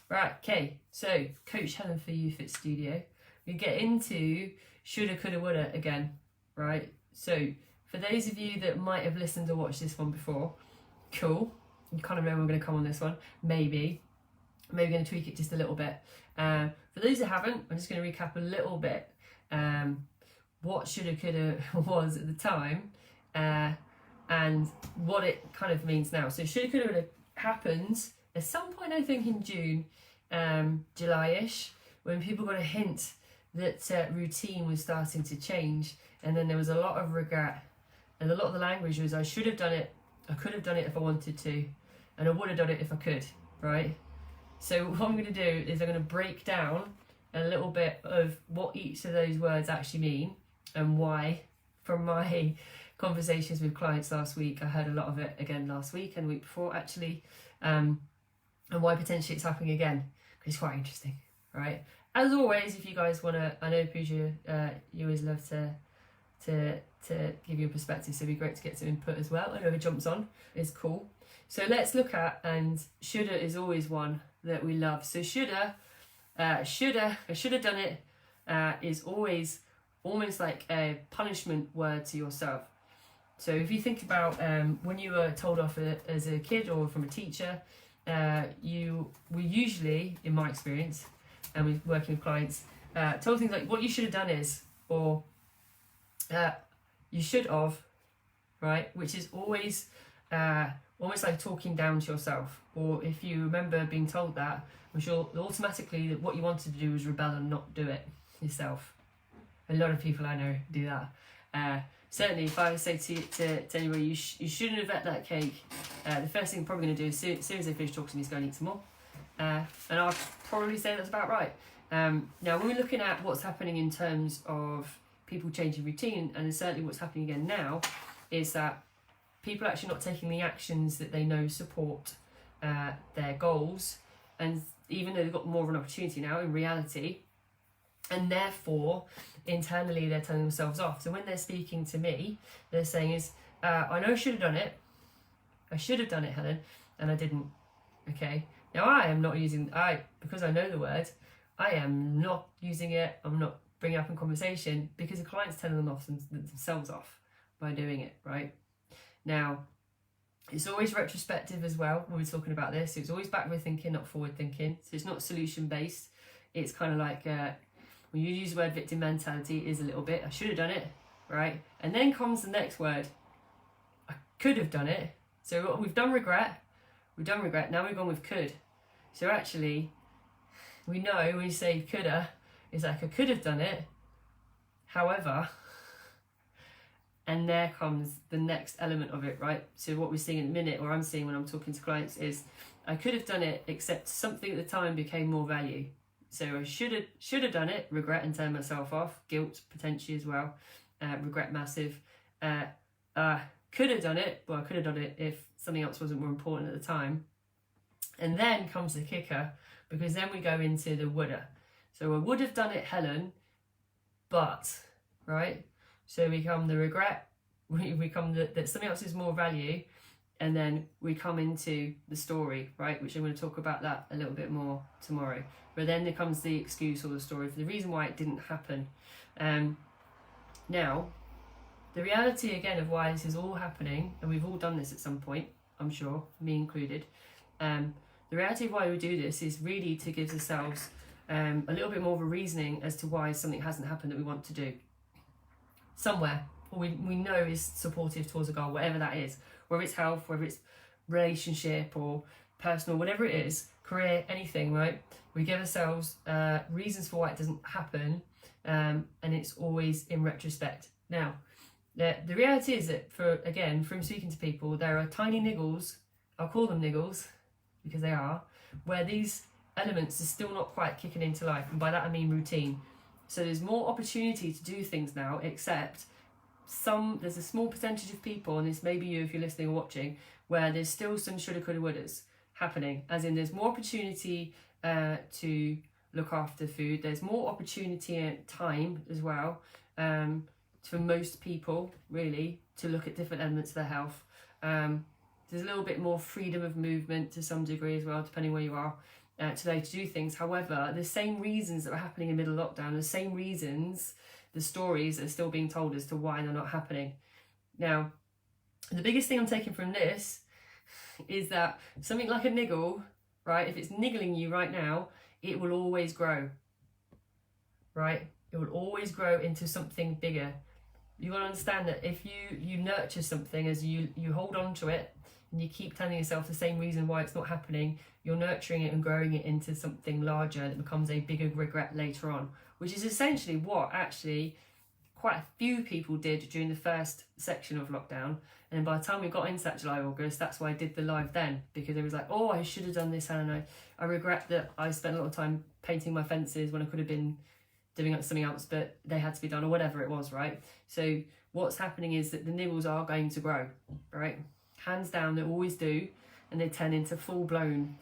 Right, okay, so Coach Helen for You Fit Studio. We get into shoulda, coulda, woulda again, right? So for those of you that might have listened or watched this one before, cool. You kind of know we're going to come on this one. Maybe going to tweak it just a little bit. For those that haven't, I'm just going to recap a little bit what shoulda, coulda was at the time and what it kind of means now. So shoulda, coulda, woulda happens at some point, I think in June, July-ish, when people got a hint that routine was starting to change, and then there was a lot of regret, and a lot of the language was, I should have done it, I could have done it if I wanted to, and I would have done it if I could, right? So what I'm going to do is I'm going to break down a little bit of what each of those words actually mean, and why. From my conversations with clients last week, I heard a lot of it again last week and the week before actually, and why potentially it's happening again, because it's quite interesting, right? As always, if you guys want to, I know Pooja, you always love to give you a perspective, so it'd be great to get some input as well. Whoever jumps on is cool. So let's look at, and shoulda is always one that we love. So shoulda, I should have done it, is always almost like a punishment word to yourself. So if you think about when you were told off as a kid or from a teacher, you were usually, in my experience, and with working with clients, told things like what you should have done is, or you should have, right? Which is always almost like talking down to yourself. Or if you remember being told that, I'm sure automatically that what you wanted to do was rebel and not do it yourself. A lot of people I know do that. Certainly, if I say to anybody, you shouldn't have ate that cake, the first thing I'm probably going to do as soon as they finish talking to me is go and eat some more. And I'll probably say that's about right. Now, when we're looking at what's happening in terms of people changing routine, and certainly what's happening again now, is that people are actually not taking the actions that they know support their goals, and even though they've got more of an opportunity now, in reality, and therefore internally they're telling themselves off. So when they're speaking to me, they're saying is, I know I should have done it, Helen, and I didn't. Okay, now I am not using, because I know the word, I am not using it, I'm not bringing it up in conversation, because the client's telling them off themselves off by doing it, right? Now, it's always retrospective as well when we're talking about this. It's always backward thinking, not forward thinking. So it's not solution based. It's kind of like when you use the word victim mentality, it is a little bit, I should have done it, right? And then comes the next word, I could have done it. So we've done regret, now we've gone with could. So actually, we know when you say coulda, it's like I could have done it, however, and there comes the next element of it, right? So what we're seeing in a minute, or I'm seeing when I'm talking to clients, is I could have done it, except something at the time became more value. So I should have done it, regret and turn myself off, guilt potentially as well, regret massive. Could have done it, well I could have done it if something else wasn't more important at the time. And then comes the kicker, because then we go into the woulda. So I would have done it, Helen, but, right? So we come the regret, we come that something else is more value, and then we come into the story, right? Which I'm going to talk about that a little bit more tomorrow. But then there comes the excuse or the story for the reason why it didn't happen. Now, the reality again of why this is all happening, and we've all done this at some point, I'm sure, me included. The reality of why we do this is really to give ourselves a little bit more of a reasoning as to why something hasn't happened that we want to do. Somewhere, or we know is supportive towards a goal, whatever that is, whether it's health, whether it's relationship or personal, whatever it is, career, anything, right? We give ourselves reasons for why it doesn't happen, and it's always in retrospect. Now, the reality is that, from speaking to people, there are tiny niggles, I'll call them niggles, because they are, where these elements are still not quite kicking into life, and by that I mean routine. So there's more opportunity to do things now, except there's a small percentage of people, and this may be you if you're listening or watching, where there's still some shoulda, coulda, wouldas happening, as in there's more opportunity to look after food, there's more opportunity and time as well for most people, really, to look at different elements of their health. There's a little bit more freedom of movement to some degree as well, depending where you are today to do things. However, the same reasons that were happening in middle lockdown, the same reasons, the stories are still being told as to why they're not happening. Now, the biggest thing I'm taking from this is that something like a niggle, right, if it's niggling you right now, it will always grow, right? It will always grow into something bigger. You've got to understand that if you nurture something, as you hold on to it, and you keep telling yourself the same reason why it's not happening, you're nurturing it and growing it into something larger that becomes a bigger regret later on, which is essentially what actually quite a few people did during the first section of lockdown. And by the time we got into that July, August, that's why I did the live then, because it was like, oh, I should have done this, Helen. I regret that I spent a lot of time painting my fences when I could have been doing something else, but they had to be done, or whatever it was, right? So what's happening is that the niggles are going to grow, right? Hands down, they always do, and they turn into full-blown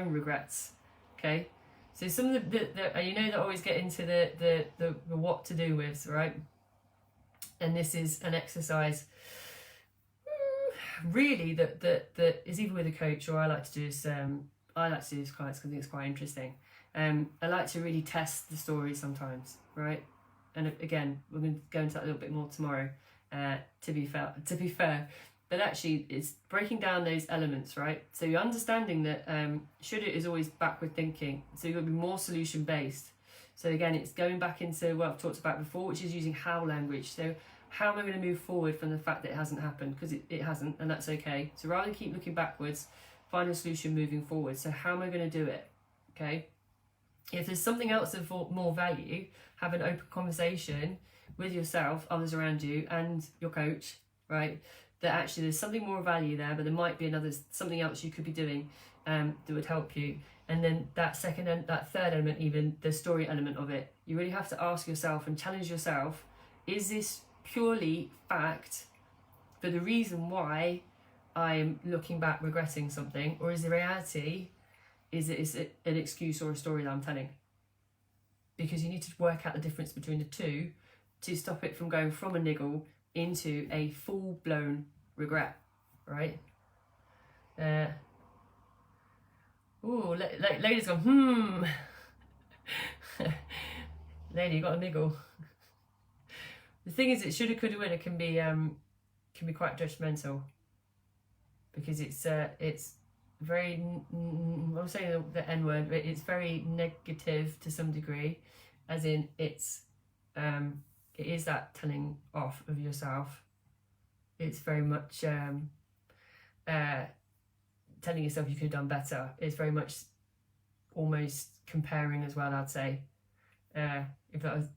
regrets, okay? So some of the you know, that always get into the what to do with, right? And this is an exercise really that is either with a coach, or I like to do this with clients because I think it's quite interesting. I like to really test the story sometimes, right? And again, we're going to go into that a little bit more tomorrow, to be fair. But actually, it's breaking down those elements, right? So you're understanding that shoulda is always backward thinking. So you've got to be more solution based. So again, it's going back into what I've talked about before, which is using how language. So how am I going to move forward from the fact that it hasn't happened? Because it hasn't, and that's okay. So rather than keep looking backwards, find a solution moving forward. So how am I going to do it? Okay. If there's something else of more value, have an open conversation with yourself, others around you, and your coach, right? That actually there's something more value there, but there might be something else you could be doing that would help you. And then that third element, even the story element of it, you really have to ask yourself and challenge yourself, is this purely fact for the reason why I'm looking back regretting something, or is the reality, is it an excuse or a story that I'm telling? Because you need to work out the difference between the two to stop it from going from a niggle into a full-blown regret, right? Lady's gone, Lady, you got a niggle. The thing is, it shoulda, coulda, woulda can be quite judgmental, because it's very, I'm saying the N word, but it's very negative to some degree, as in it is that telling off of yourself. It's very much telling yourself you could have done better. It's very much almost comparing as well, I'd say. If that was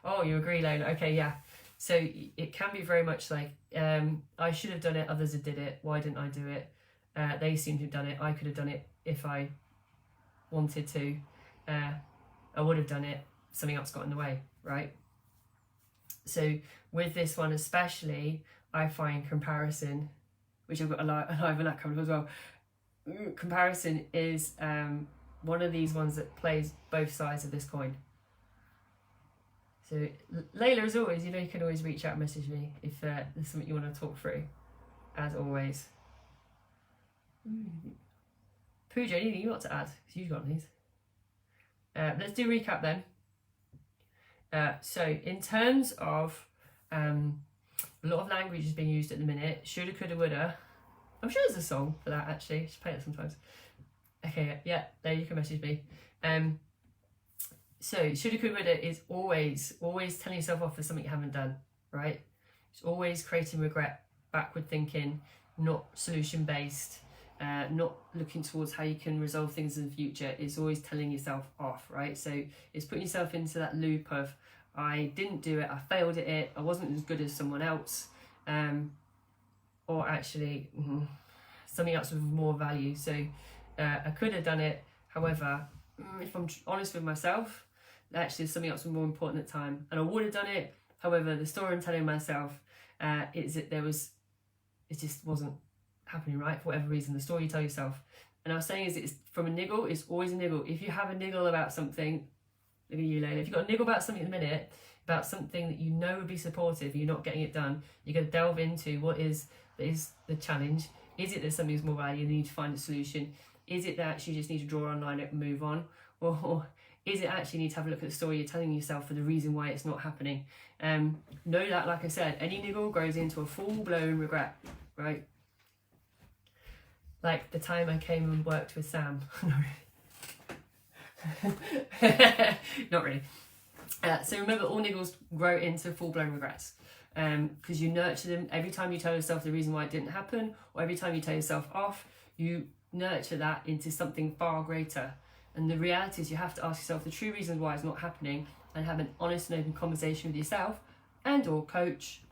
oh, you agree, Lola? Okay, yeah. So it can be very much like, I should have done it, others have did it, why didn't I do it? They seem to have done it, I could have done it if I wanted to. I would have done it, something else got in the way, right? So with this one especially, I find comparison, which I've got a live in that coming up as well. Comparison is one of these ones that plays both sides of this coin. So Layla, as always, you know, you can always reach out and message me if there's something you want to talk through, as always. Pooja, anything you want to add? Because you've got these. Let's do a recap then. So in terms of a lot of language is being used at the minute. Shoulda, coulda, woulda. I'm sure there's a song for that actually. I should play it sometimes. Okay, yeah, there you can message me. So shoulda, coulda, woulda is always telling yourself off for something you haven't done, right? It's always creating regret, backward thinking, not solution based, not looking towards how you can resolve things in the future. It's always telling yourself off, right? So it's putting yourself into that loop of, I didn't do it, I failed at it, I wasn't as good as someone else, or actually something else with more value. So I could have done it, however, if I'm honest with myself, actually something else was more important at the time, and I would have done it. However, the story I'm telling myself is that it just wasn't happening, right, for whatever reason. The story you tell yourself. And I was saying is, it's from a niggle, it's always a niggle. If you have a niggle about something, look at you, Layla, if you've got a niggle about something at the minute, about something that you know would be supportive, you're not getting it done, you're going to delve into what is the challenge, Is it that something's more valuable, you need to find a solution? Is it that actually you just need to draw a line and move on? Or is it actually you need to have a look at the story you're telling yourself for the reason why it's not happening? Know that, like I said, any niggle grows into a full-blown regret, right? Like the time I came and worked with Sam. Not really. So remember, all niggles grow into full-blown regrets. Because you nurture them every time you tell yourself the reason why it didn't happen, or every time you tell yourself off, you nurture that into something far greater. And the reality is you have to ask yourself the true reasons why it's not happening and have an honest and open conversation with yourself and or coach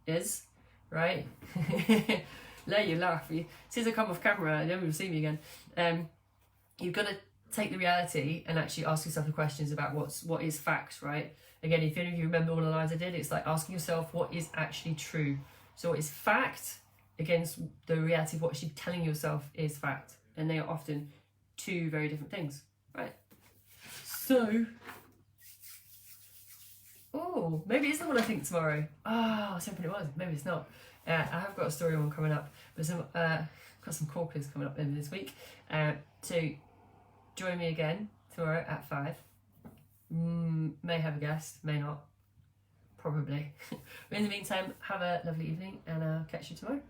is, right? Let you laugh. Since I come off camera, you never will see me again. You've got to take the reality and actually ask yourself the questions about what is facts, right? Again, if any of you remember all the lines I did, it's like asking yourself what is actually true. So what is fact against the reality of what you're telling yourself is fact. And they are often two very different things, right? So, oh, maybe it's not what I think tomorrow. Oh, I was hoping it was. Maybe it's not. I have got a story one coming up, but got some corkers coming up in this week. So join me again tomorrow at 5. May have a guest, may not, probably. But in the meantime, have a lovely evening and I'll catch you tomorrow.